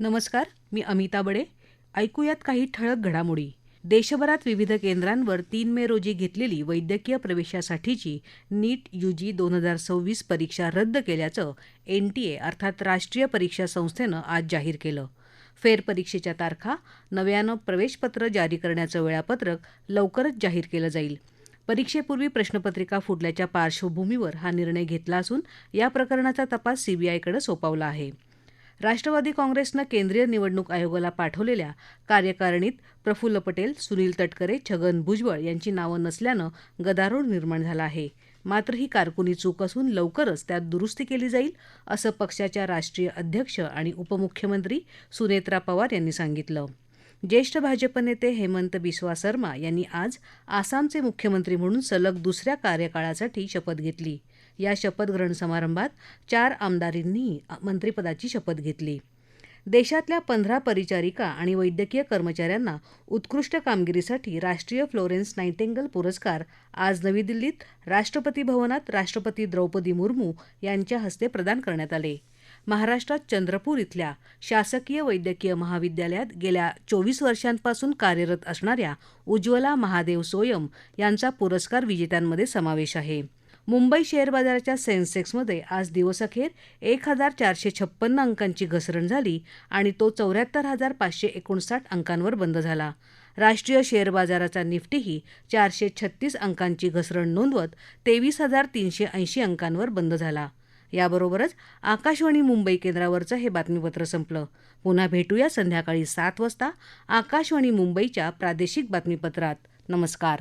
नमस्कार, मी अमिता बडे. ऐकूयात काही ठळक घडामोडी. देशभरात विविध केंद्रांवर 3 मे रोजी घेतलेली वैद्यकीय प्रवेशासाठीची नीट यूजी 2026 परीक्षा रद्द केल्याचं एनटीए अर्थात राष्ट्रीय परीक्षा संस्थेनं आज जाहीर केलं. फेरपरीक्षेच्या तारखा, नव्यानं प्रवेशपत्र जारी करण्याचं वेळापत्रक लवकरच जाहीर केलं जाईल. परीक्षेपूर्वी प्रश्नपत्रिका फुटल्याच्या पार्श्वभूमीवर हा निर्णय घेतला असून या प्रकरणाचा तपास सीबीआयकडे सोपवला आहे. राष्ट्रवादी काँग्रेसनं केंद्रीय निवडणूक आयोगाला पाठवलेल्या कार्यकारिणीत प्रफुल्ल पटेल, सुनील तटकरे, छगन भुजबळ यांची नावं नसल्यानं गदारोळ निर्माण झाला आहे. मात्र ही कारकुनी चूक असून लवकरच त्यात दुरुस्ती केली जाईल, असं पक्षाच्या राष्ट्रीय अध्यक्ष आणि उपमुख्यमंत्री सुनेत्रा पवार यांनी सांगितलं. ज्येष्ठ भाजप नेते हेमंत बिस्वा सर्मा यांनी आज आसामचे मुख्यमंत्री म्हणून सलग दुसऱ्या कार्यकाळासाठी शपथ घेतली. या शपथग्रहण समारंभात 4 आमदारांनीही मंत्रिपदाची शपथ घेतली. देशातल्या 15 परिचारिका आणि वैद्यकीय कर्मचाऱ्यांना उत्कृष्ट कामगिरीसाठी राष्ट्रीय फ्लोरेन्स नायटिंगेल पुरस्कार आज नवी दिल्लीत राष्ट्रपती भवनात राष्ट्रपती द्रौपदी मुर्मू यांच्या हस्ते प्रदान करण्यात आले. महाराष्ट्रात चंद्रपूर इथल्या शासकीय वैद्यकीय महाविद्यालयात गेल्या 24 वर्षांपासून कार्यरत असणाऱ्या उज्ज्वला महादेव सोयम यांचा पुरस्कार विजेत्यांमध्ये समावेश आहे. मुंबई शेअर बाजाराच्या सेन्सेक्समध्ये आज दिवसअखेर 1456 अंकांची घसरण झाली आणि तो 74,559 अंकांवर बंद झाला. राष्ट्रीय शेअर बाजाराचा निफ्टीही 436 अंकांची घसरण नोंदवत 23,380 अंकांवर बंद झाला. याबरोबरच आकाशवाणी मुंबई केंद्रावरचं हे बातमीपत्र संपलं. पुन्हा भेटूया संध्याकाळी 7 वाजता आकाशवाणी मुंबईच्या प्रादेशिक बातमीपत्रात. नमस्कार.